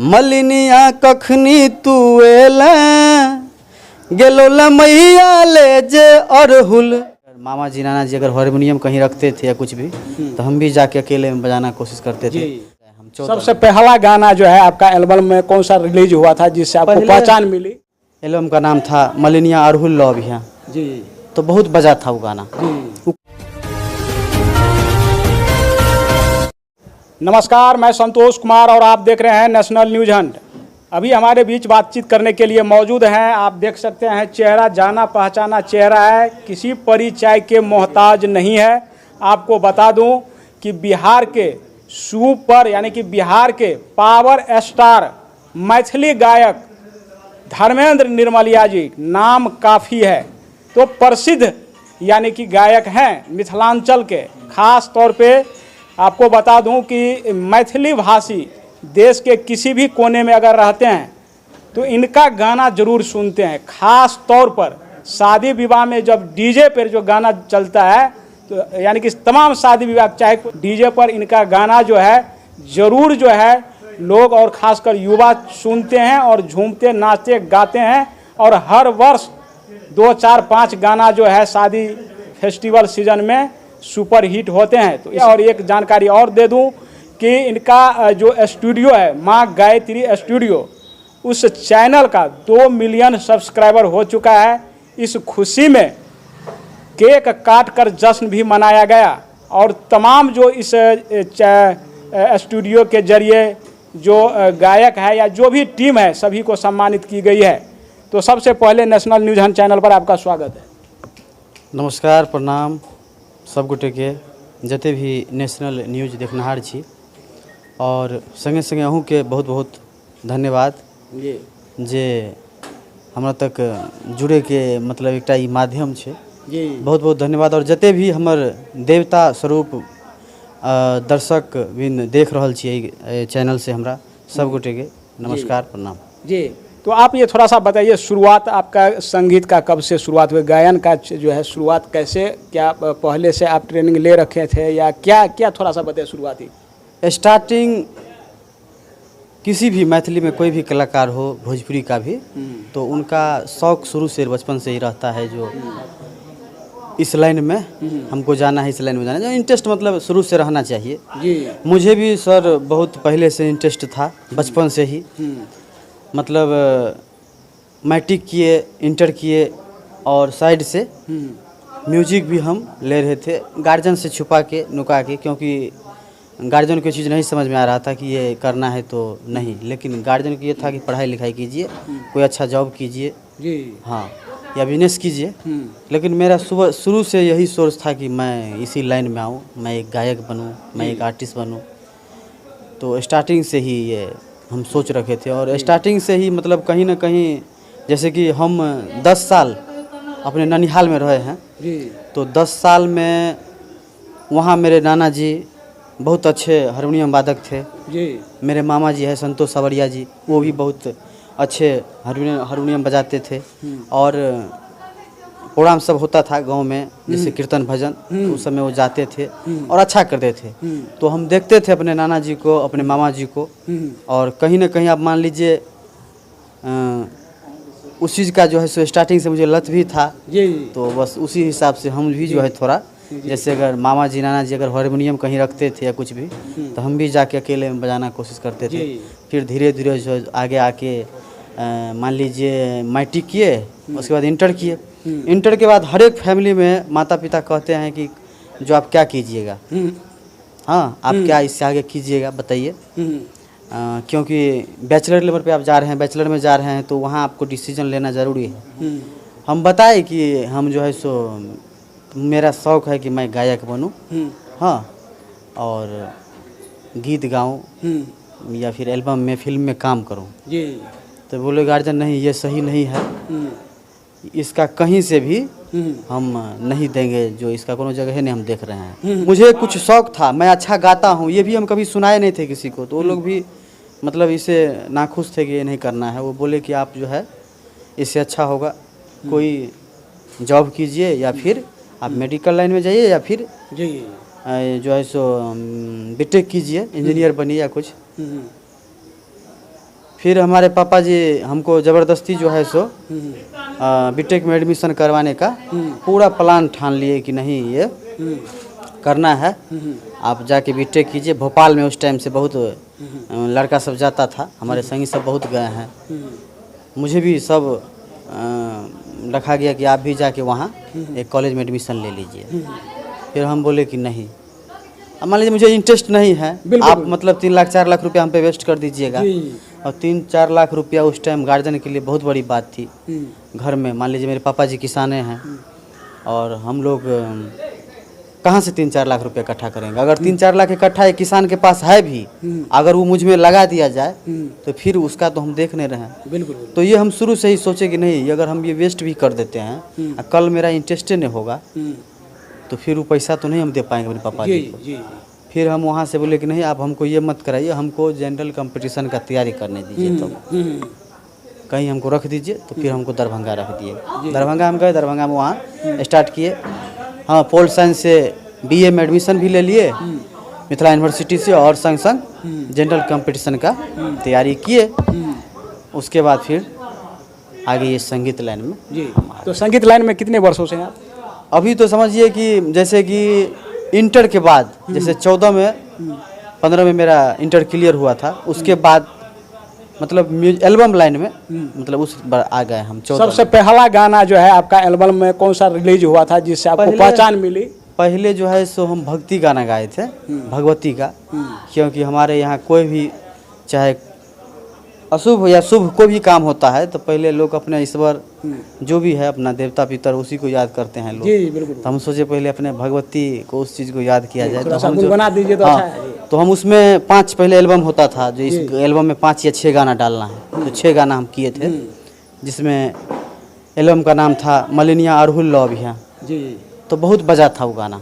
मलिनिया कखनी तू एले गेलो मैया ले जे अरहुल। मामा जी नाना जी अगर हारमोनियम कहीं रखते थे या कुछ भी तो हम भी जाके अकेले में बजाना कोशिश करते थे। हम सबसे पहला गाना जो है आपका एल्बम में कौन सा रिलीज हुआ था जिससे आपको पहचान मिली? एल्बम का नाम था मलिनिया अरहुल लव यहाँ जी। तो बहुत बजा था वो गाना। नमस्कार, मैं संतोष कुमार और आप देख रहे हैं नेशनल न्यूज हंट। अभी हमारे बीच बातचीत करने के लिए मौजूद हैं, आप देख सकते हैं चेहरा जाना पहचाना चेहरा है, किसी परिचय के मोहताज नहीं है। आपको बता दूं कि बिहार के सुपर यानी कि बिहार के पावर स्टार मैथिली गायक धर्मेंद्र निर्मलिया जी नाम काफ़ी है, तो प्रसिद्ध यानी कि गायक हैं मिथिलांचल के। खास तौर पे आपको बता दूं कि मैथिली भाषी देश के किसी भी कोने में अगर रहते हैं तो इनका गाना ज़रूर सुनते हैं। खास तौर पर शादी विवाह में जब डीजे पर जो गाना चलता है तो यानी कि तमाम शादी विवाह चाहे डीजे पर इनका गाना जो है ज़रूर जो है लोग और ख़ासकर युवा सुनते हैं और झूमते नाचते गाते हैं। और हर वर्ष 2, 4, 5 गाना जो है शादी फेस्टिवल सीजन में सुपर हिट होते हैं। तो और एक जानकारी और दे दूं कि इनका जो स्टूडियो है माँ गायत्री स्टूडियो, उस चैनल का 2 मिलियन सब्सक्राइबर हो चुका है। इस खुशी में केक काट कर जश्न भी मनाया गया और तमाम जो इस स्टूडियो के जरिए जो गायक है या जो भी टीम है सभी को सम्मानित की गई है। तो सबसे पहले नेशनल न्यूज हंट चैनल पर आपका स्वागत है। नमस्कार, प्रणाम सब गोटे के जते भी नेशनल न्यूज देखनहार छी और संगे संगे अहूँ के बहुत बहुत धन्यवाद जे हमरा तक जुड़े के मतलब एकटा ई माध्यम छे। बहुत बहुत धन्यवाद। और जते भी हमर देवता स्वरूप दर्शक बिन देख रहल छियै चैनल से हमरा सब गोटे के नमस्कार प्रणाम जी। तो आप ये थोड़ा सा बताइए, शुरुआत आपका संगीत का कब से शुरुआत हुई? गायन का जो है शुरुआत कैसे, क्या पहले से आप ट्रेनिंग ले रखे थे या क्या क्या थोड़ा सा बताइए शुरुआती स्टार्टिंग। किसी भी मैथिली में कोई भी कलाकार हो, भोजपुरी का भी, तो उनका शौक़ शुरू से बचपन से ही रहता है जो इस लाइन में हमको जाना है, इस लाइन में जाना है। जो इंटरेस्ट मतलब शुरू से रहना चाहिए जी। मुझे भी सर बहुत पहले से इंटरेस्ट था बचपन से ही। मतलब मैट्रिक किए, इंटर किए और साइड से म्यूजिक भी हम ले रहे थे, गार्जियन से छुपा के नुका के, क्योंकि गार्जियन को चीज़ नहीं समझ में आ रहा था कि ये करना है तो नहीं, लेकिन गार्जियन को ये था कि पढ़ाई लिखाई कीजिए, कोई अच्छा जॉब कीजिए जी, हाँ, या बिजनेस कीजिए। लेकिन मेरा शुरू से यही सोच था कि मैं इसी लाइन में आऊँ, मैं एक गायक बनूँ, मैं एक आर्टिस्ट बनूँ। तो स्टार्टिंग से ही ये हम सोच रखे थे और स्टार्टिंग से ही मतलब कहीं ना कहीं जैसे कि हम 10 साल अपने ननिहाल में रहे हैं जी। तो 10 साल में वहाँ मेरे नाना जी बहुत अच्छे हारमोनियम वादक थे जी। मेरे मामा जी है संतोष सावरिया जी, वो भी बहुत अच्छे हारमोनियम बजाते थे। और प्रोग्राम सब होता था गांव में, जैसे कीर्तन भजन, तो उस समय वो जाते थे और अच्छा करते थे। तो हम देखते थे अपने नाना जी को, अपने मामा जी को, और कहीं ना कहीं आप मान लीजिए उस चीज़ का जो है सो स्टार्टिंग से मुझे लत भी था जी। तो बस उसी हिसाब से हम भी जो है थोड़ा, जैसे अगर मामा जी नाना जी अगर हारमोनियम कहीं रखते थे या कुछ भी तो हम भी जाके अकेले में बजाना कोशिश करते थे। फिर धीरे धीरे जो आगे आके मान लीजिए मैट्रिक किए, उसके बाद इंटर किए। इंटर के बाद हर एक फैमिली में माता पिता कहते हैं कि जो आप क्या कीजिएगा, हाँ आप क्या इससे आगे कीजिएगा बताइए, क्योंकि बैचलर लेवल पे आप जा रहे हैं, बैचलर में जा रहे हैं तो वहाँ आपको डिसीजन लेना ज़रूरी है। हम बताए कि हम जो है सो मेरा शौक़ है कि मैं गायक बनूं, हाँ, और गीत गाऊं या फिर एल्बम में, फिल्म में काम करूं जी। तो बोले गार्जियन नहीं, ये सही नहीं है, इसका कहीं से भी हम नहीं देंगे, जो इसका कोनो जगह नहीं हम देख रहे हैं। मुझे कुछ शौक़ था, मैं अच्छा गाता हूँ, ये भी हम कभी सुनाए नहीं थे किसी को, तो वो लोग भी मतलब इसे नाखुश थे कि ये नहीं करना है। वो बोले कि आप जो है इससे अच्छा होगा कोई जॉब कीजिए या फिर आप मेडिकल लाइन में जाइए या फिर जी जो है सो बीटेक कीजिए, इंजीनियर बनिए या कुछ। फिर हमारे पापा जी हमको ज़बरदस्ती जो है सो बीटेक में एडमिशन करवाने का पूरा प्लान ठान लिए कि नहीं ये करना है, आप जाके बीटेक कीजिए। भोपाल में उस टाइम से बहुत लड़का सब जाता था, हमारे संगी सब बहुत गए हैं, मुझे भी सब रखा गया कि आप भी जाके वहाँ एक कॉलेज में एडमिशन ले लीजिए। फिर हम बोले कि नहीं, अब मान लीजिए मुझे इंटरेस्ट नहीं है, आप मतलब 3 लाख 4 लाख रुपया हम पे वेस्ट कर दीजिएगा। और 3-4 लाख रुपया उस टाइम गार्जियन के लिए बहुत बड़ी बात थी। घर में मान लीजिए मेरे पापा जी किसाने हैं और हम लोग कहाँ से 3-4 लाख रुपया इकट्ठा करेंगे। अगर 3-4 लाख इकट्ठा एक किसान के पास है भी, अगर वो मुझ में लगा दिया जाए तो फिर उसका तो हम देख नहीं रहे हैं। बिल्कुल। तो ये हम शुरू से ही सोचे कि नहीं, अगर हम ये वेस्ट भी कर देते हैं, कल मेरा इंटरेस्ट नहीं होगा तो फिर वो पैसा तो नहीं हम दे पाएंगे मेरे पापा जी को। फिर हम वहाँ से बोले कि नहीं, आप हमको ये मत कराइए, हमको जनरल कंपटीशन का तैयारी करने दीजिए, तो कहीं हमको रख दीजिए। तो फिर हमको दरभंगा रख दिए। दरभंगा हम गए, दरभंगा में वहाँ स्टार्ट किए। हाँ, पोल साइंस से बीए में एडमिशन भी ले लिए मिथिला यूनिवर्सिटी से, और संग संग जनरल कंपटीशन का तैयारी किए। उसके बाद फिर आगे ये संगीत लाइन में। जी, तो संगीत लाइन में कितने वर्षों से हैं आप? अभी तो समझिए कि जैसे कि इंटर के बाद, जैसे 14 में 15 में मेरा इंटर क्लियर हुआ था, उसके बाद मतलब एल्बम लाइन में मतलब उस बार आ गए हम। 14 सबसे पहला गाना जो है आपका एल्बम में कौन सा रिलीज हुआ था जिससे आपको पहचान मिली? पहले जो है सो हम भक्ति गाना गाए थे, भगवती का, क्योंकि हमारे यहाँ कोई भी चाहे अशुभ या शुभ कोई भी काम होता है तो पहले लोग अपने ईश्वर जो भी है अपना देवता पितर उसी को याद करते हैं लोग। जी बिल्कुल। तो हम सोचे पहले अपने भगवती को उस चीज़ को याद किया जाए। तो हम बना दीजिए तो अच्छा है। तो हम उसमें 5 पहले एल्बम होता था, जो इस एल्बम में 5 या 6 गाना डालना है, तो 6 गाना हम किए थे, जिसमें एल्बम का नाम था मलिनिया अरहुल लव यहाँ। जी। तो बहुत बजा था वो गाना,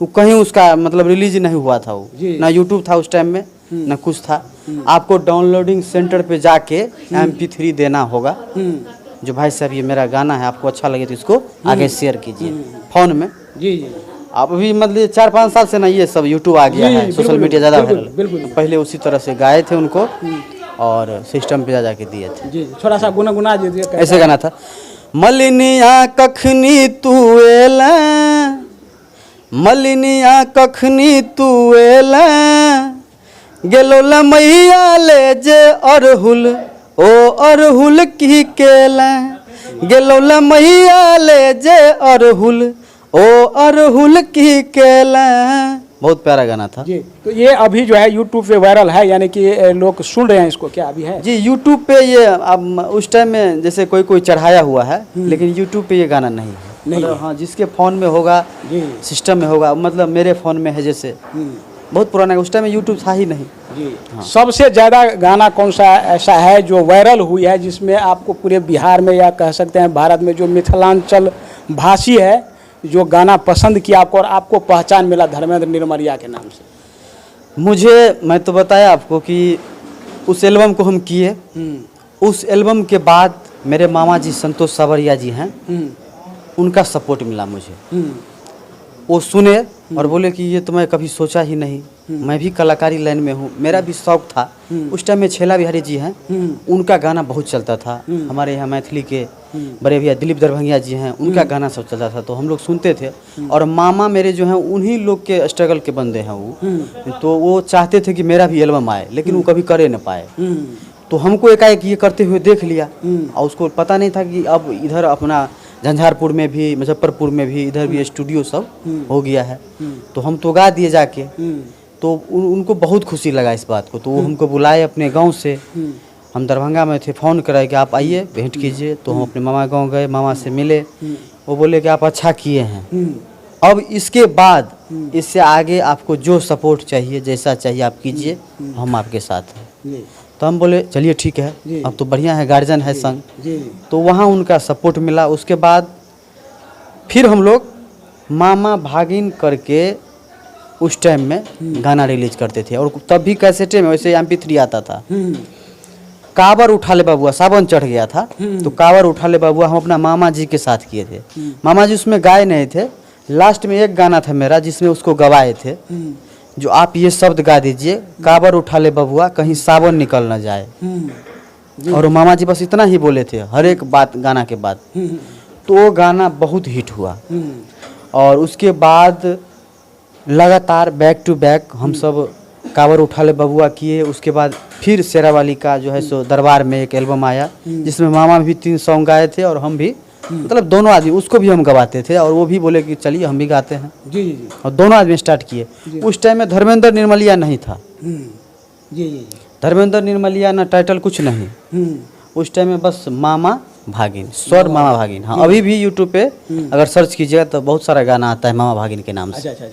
वो कहीं उसका मतलब रिलीज नहीं हुआ था, वो ना यूट्यूब था उस टाइम में ना कुछ था। आपको डाउनलोडिंग सेंटर पे जाके MP3 देना होगा। जो भाई साहब ये मेरा गाना है, आपको अच्छा लगे तो इसको आगे शेयर कीजिए फ़ोन में। जी जी। आप अभी मतलब 4-5 साल से ना ये सब यूट्यूब आ गया है, सोशल मीडिया ज़्यादा वायरल। पहले उसी तरह से गाए थे उनको और सिस्टम पे जा के दिए थे। जी, थोड़ा सा गुनगुना दीजिए। ऐसे गाना था, मलिनिया कखनी तू एला, मलिनिया कखनी तू एला, गेलो लमैया ले जे अरहुल, ओ अरहुल की केला, गेलो लमैया ले जे अरहुल, ओ अरहुल की केला। बहुत प्यारा गाना था। जी, तो ये अभी जो है यूट्यूब पे वायरल है, यानी कि लोग सुन रहे हैं इसको, क्या अभी है? जी, यूट्यूब पे ये अब उस टाइम में जैसे कोई चढ़ाया हुआ है, लेकिन यूट्यूब पे ये गाना नहीं है। मतलब हाँ, जिसके फ़ोन में होगा, सिस्टम में होगा, मतलब मेरे फ़ोन में है, जैसे बहुत पुराना है, उस टाइम में यूट्यूब था ही नहीं। जी। हाँ। सबसे ज़्यादा गाना कौन सा ऐसा है जो वायरल हुई है, जिसमें आपको पूरे बिहार में या कह सकते हैं भारत में जो मिथिलांचल भाषी है जो गाना पसंद किया आपको और आपको पहचान मिला धर्मेंद्र निर्मरिया के नाम से? मैं तो बताया आपको कि उस एल्बम को हम किए, उस एल्बम के बाद मेरे मामा जी संतोष सावरिया जी हैं, उनका सपोर्ट मिला मुझे। वो सुने और बोले कि ये तो मैं कभी सोचा ही नहीं, मैं भी कलाकारी लाइन में हूँ, मेरा भी शौक था। उस टाइम में छेला बिहारी जी हैं, उनका गाना बहुत चलता था। हमारे यहाँ मैथिली के बड़े भैया दिलीप दरभंगिया जी हैं, उनका गाना सब चलता था, तो हम लोग सुनते थे। और मामा मेरे जो हैं उन्हीं लोग के स्ट्रगल के बंदे हैं वो, तो वो चाहते थे कि मेरा भी एल्बम आए, लेकिन वो कभी करे न पाए। तो हमको एकाएक ये करते हुए देख लिया, और उसको पता नहीं था कि अब इधर अपना झंझारपुर में भी, मुजफ्फरपुर में भी, इधर भी स्टूडियो सब हो गया है। तो हम तो गा दिए जाके, तो उनको बहुत खुशी लगा इस बात को। तो वो हमको बुलाए अपने गांव से, हम दरभंगा में थे, फ़ोन कराए कि आप आइए भेंट कीजिए। तो हम अपने मामा गांव गए, मामा से मिले, वो बोले कि आप अच्छा किए हैं, अब इसके बाद इससे आगे आपको जो सपोर्ट चाहिए, जैसा चाहिए आप कीजिए, हम आपके साथ हैं। तो हम बोले चलिए ठीक है, अब तो बढ़िया है, गार्जियन है संग। तो वहाँ उनका सपोर्ट मिला। उसके बाद फिर हम लोग मामा भागिन करके उस टाइम में गाना रिलीज करते थे, और तब भी कैसेटे में, वैसे MP3 आता था। कावर उठा ले बाबुआ, सावन चढ़ गया था, तो कावर उठा ले बाबुआ हम अपना मामा जी के साथ किए थे। मामा जी उसमें गाए नहीं थे, लास्ट में एक गाना था मेरा जिसमें उसको गवाए थे, जो आप ये शब्द गा दीजिए, कावर उठा ले बबुआ कहीं सावन निकल न जाए। और वो मामा जी बस इतना ही बोले थे हर एक बात गाना के बाद। तो वो गाना बहुत हिट हुआ और उसके बाद लगातार बैक टू बैक हम सब कांवर उठा ले बबुआ किए। उसके बाद फिर शेरावाली का जो है सो दरबार में एक एल्बम आया जिसमें मामा भी 3 सॉन्ग गाए थे और हम भी मतलब दोनों आदमी, उसको भी हम गवाते थे और वो भी बोले कि चलिए हम भी गाते हैं। जी जी और दोनों आदमी स्टार्ट किए। उस टाइम में धर्मेंद्र निर्मलिया नहीं था। जी जी धर्मेंद्र निर्मलिया ना टाइटल कुछ नहीं। उस टाइम में बस मामा भागिन, स्वर मामा भागिन। हाँ, अभी भी यूट्यूब पे अगर सर्च कीजिएगा तो बहुत सारा गाना आता है मामा भागिन के नाम से। अच्छा।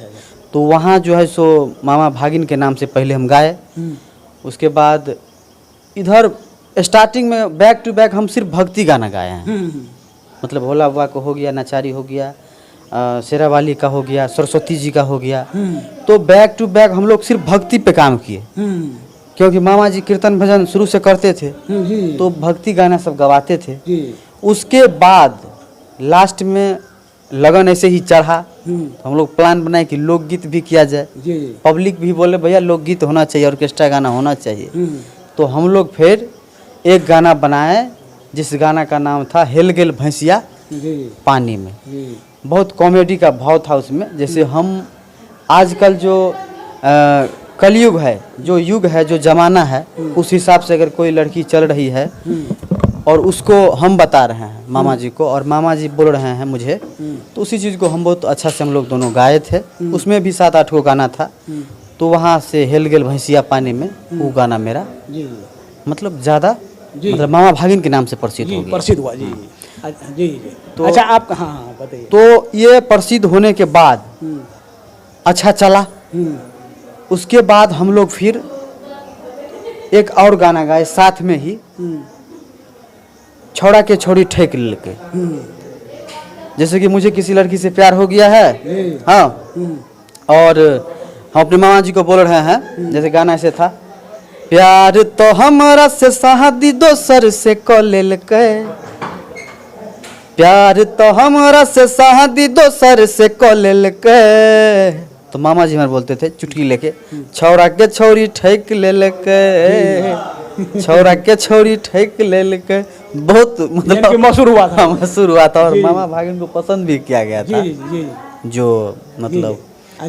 तो वहाँ जो है सो मामा भागिन के नाम से पहले हम गाए। उसके बाद इधर स्टार्टिंग में बैक टू बैक हम सिर्फ भक्ति गाना गाए हैं। मतलब भोला बाबा को हो गया, नचारी हो गया, शेरावाली का हो गया, सरस्वती जी का हो गया। तो बैक टू बैक हम लोग सिर्फ भक्ति पे काम किए क्योंकि मामा जी कीर्तन भजन शुरू से करते थे तो भक्ति गाना सब गवाते थे। उसके बाद लास्ट में लगन ऐसे ही चढ़ा तो हम लोग प्लान बनाए कि लोकगीत भी किया जाए। पब्लिक भी बोले भैया लोकगीत होना चाहिए, ऑर्केस्ट्रा गाना होना चाहिए। तो हम लोग फिर एक गाना बनाए जिस गाना का नाम था हेल गेल भैंसिया पानी में। बहुत कॉमेडी का भाव था उसमें। जैसे हम आजकल जो कलयुग है, जो युग है, जो ज़माना है, उस हिसाब से अगर कोई लड़की चल रही है और उसको हम बता रहे हैं मामा जी को और मामा जी बोल रहे हैं मुझे, तो उसी चीज़ को हम बहुत अच्छा से हम लोग दोनों गाए थे। उसमें भी 7-8 गो गाना था। तो वहाँ से हेल गेल भैंसिया पानी में वो गाना मेरा मतलब ज़्यादा मतलब मामा भागिन के नाम से प्रसिद्ध हो गया। प्रसिद्ध हुआ जी जी। तो अच्छा आप हाँ बताइए। तो ये प्रसिद्ध होने के बाद अच्छा चला। उसके बाद हम लोग फिर एक और गाना गाए साथ में ही, छोड़ा के छोड़ी ठेक लेके। जैसे कि मुझे किसी लड़की से प्यार हो गया है, हाँ, और हम अपने मामा जी को बोल रहे हैं, जैसे गाना ऐसे था, प्यार तो हमारा से शादी दोसर से क लेलकै, प्यार तो हमारा से शादी दोसर से क लेलकै। तो मामा जी हमारे बोलते थे चुटकी लेके, छौड़ा के छौरी ठेक लेलकै, छौड़ा के छौरी ठेक लेलकै। बहुत मतलब मशहूर हुआ था। मशहूर हुआ था और मामा भागिन को पसंद भी किया गया था। जो मतलब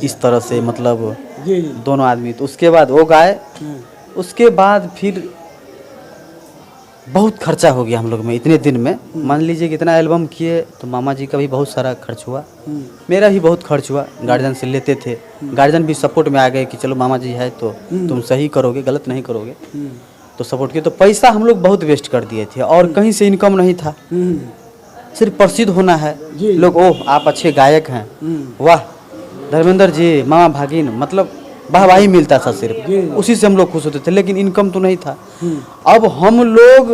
इस तरह से मतलब दोनों आदमी। तो उसके बाद वो गाए। उसके बाद फिर बहुत खर्चा हो गया हम लोग में इतने दिन में। मान लीजिए कि इतना एल्बम किए तो मामा जी का भी बहुत सारा खर्च हुआ, मेरा भी बहुत खर्च हुआ। गार्जियन से लेते थे, गार्जियन भी सपोर्ट में आ गए कि चलो मामा जी है तो तुम सही करोगे, गलत नहीं करोगे, तो सपोर्ट किए। तो पैसा हम लोग बहुत वेस्ट कर दिए थे और कहीं से इनकम नहीं था। सिर्फ प्रसिद्ध होना है, लोग ओह आप अच्छे गायक हैं, वाह धर्मेंद्र जी, मामा भागिन, मतलब वाहवाही मिलता था सिर्फ, उसी से हम लोग खुश होते थे, लेकिन इनकम तो नहीं था। अब हम लोग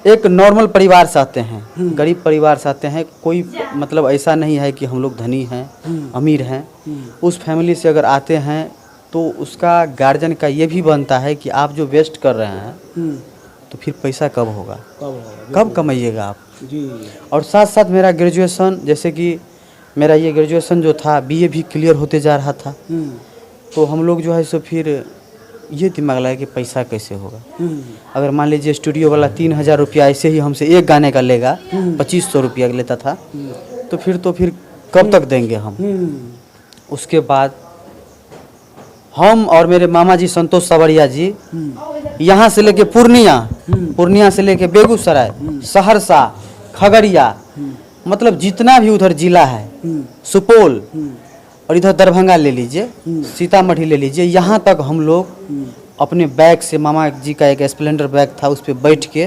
एक नॉर्मल परिवार से आते हैं, गरीब परिवार से आते हैं। कोई मतलब ऐसा नहीं है कि हम लोग धनी हैं, अमीर हैं। उस फैमिली से अगर आते हैं तो उसका गार्जियन का ये भी बनता है कि आप जो वेस्ट कर रहे हैं तो फिर पैसा कब होगा, कब कमाइएगा आप। और साथ साथ मेरा ग्रेजुएशन, जैसे कि मेरा ये ग्रेजुएशन जो था बीए भी क्लियर होते जा रहा था। तो हम लोग जो है सो फिर ये दिमाग लगाया कि पैसा कैसे होगा। अगर मान लीजिए स्टूडियो वाला 3000 रुपया ऐसे ही हमसे एक गाने का लेगा, 2500 रुपया लेता था, तो फिर कब तक देंगे हम। उसके बाद हम और मेरे मामा जी संतोष सावरिया जी यहाँ से लेके पूर्णिया से लेके बेगूसराय, सहरसा, खगड़िया, मतलब जितना भी उधर जिला है, सुपौल और इधर दरभंगा ले लीजिए, सीतामढ़ी ले लीजिए, यहाँ तक हम लोग अपने बैग से, मामा जी का एक स्प्लेंडर बैग था, उस पर बैठ के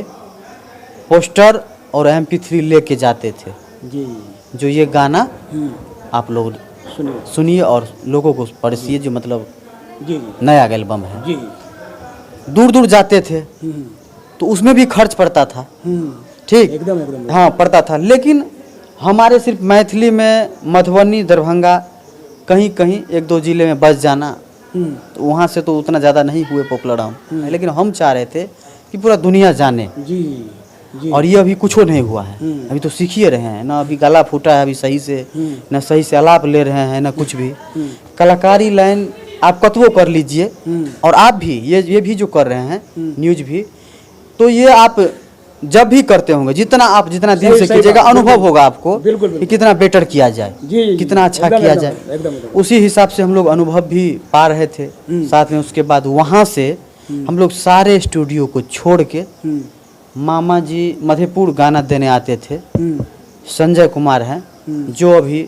पोस्टर और MP3 लेके जाते थे। जो ये गाना आप लोग सुनिए और लोगों को पढ़िए, जो मतलब नया एल्बम है। दूर दूर जाते थे तो उसमें भी खर्च पड़ता था, ठीक एकदम हाँ पड़ता था। लेकिन हमारे सिर्फ मैथिली में मधुबनी, दरभंगा, कहीं कहीं 1-2 जिले में बस जाना, तो वहाँ से तो उतना ज़्यादा नहीं हुए पॉपुलर हम, लेकिन हम चाह रहे थे कि पूरा दुनिया जाने। और ये अभी कुछ नहीं हुआ है, अभी तो सीख ही रहे हैं ना, अभी गला फूटा है अभी सही से, ना सही से आलाप ले रहे हैं, ना कुछ भी। कलाकारी लाइन आप कतवो कर लीजिए, और आप भी ये भी जो कर रहे हैं न्यूज भी, तो ये आप जब भी करते होंगे, जितना दिल से सही कीजिएगा, बात, अनुभव बिल्कुल, होगा आपको बिल्कुल, बिल्कुल। कि कितना बेटर किया जाए, जी, कितना अच्छा एकदम, किया एकदम, जाए। एकदम, एकदम। उसी हिसाब से हम लोग अनुभव भी पा रहे थे। साथ में उसके बाद वहाँ से हम लोग सारे स्टूडियो को छोड़ के मामा जी मधेपुर गाना देने आते थे। संजय कुमार हैं जो अभी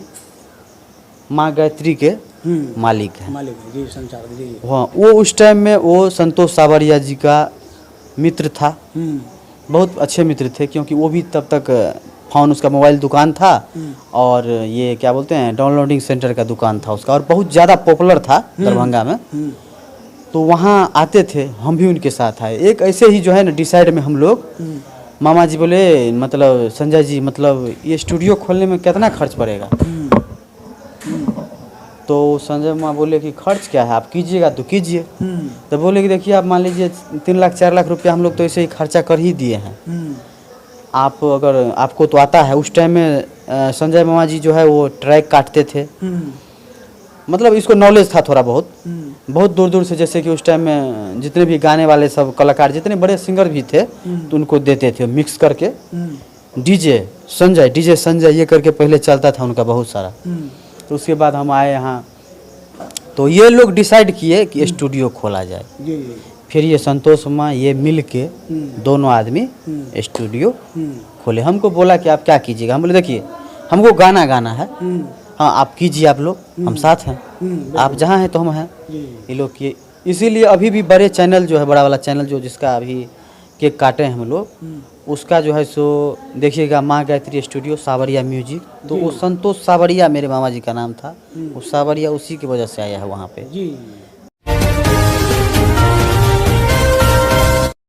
माँ गायत्री के मालिक हैं। मालिक है, जी, संचालक, जी। हाँ, वो उस टाइम में वो संतोष सावरिया जी का मित्र था। बहुत अच्छे मित्र थे, क्योंकि वो भी तब तक फ़ोन, उसका मोबाइल दुकान था और ये क्या बोलते हैं डाउनलोडिंग सेंटर का दुकान था उसका, और बहुत ज़्यादा पॉपुलर था दरभंगा में। तो वहाँ आते थे, हम भी उनके साथ आए। एक ऐसे ही जो है ना डिसाइड में हम लोग, मामा जी बोले मतलब संजय जी, मतलब ये स्टूडियो खोलने में कितना खर्च पड़ेगा? तो संजय मामा बोले कि खर्च क्या है, आप कीजिएगा तो कीजिए। तो बोले कि देखिए आप मान लीजिए 3 लाख 4 लाख रुपया हम लोग तो ऐसे ही खर्चा कर ही दिए हैं। आप अगर आपको तो आता है, उस टाइम में संजय मामा जी जो है वो ट्रैक काटते थे, मतलब इसको नॉलेज था थोड़ा बहुत। बहुत दूर दूर से, जैसे कि उस टाइम में जितने भी गाने वाले सब कलाकार, जितने बड़े सिंगर भी थे, तो उनको देते थे मिक्स करके। डीजे संजय ये करके पहले चलता था उनका बहुत सारा। तो उसके बाद हम आए यहाँ, तो ये लोग डिसाइड किए कि स्टूडियो खोला जाए। फिर ये संतोष माँ ये मिल के दोनों आदमी स्टूडियो खोले। हमको बोला कि आप क्या कीजिएगा? हम बोले देखिए हमको गाना है, हाँ आप कीजिए, आप लोग, हम साथ हैं, आप जहाँ हैं तो हम हैं। ये लोग किए, इसीलिए अभी भी बड़े चैनल जो है, बड़ा वाला चैनल जो जिसका अभी केक काटे हैं हम लोग, उसका जो है सो देखिएगा माँ गायत्री स्टूडियो सावरिया म्यूजिक। तो वो संतोष सावरिया मेरे मामा जी का नाम था, वो सावरिया उसी की वजह से आया है वहाँ पे।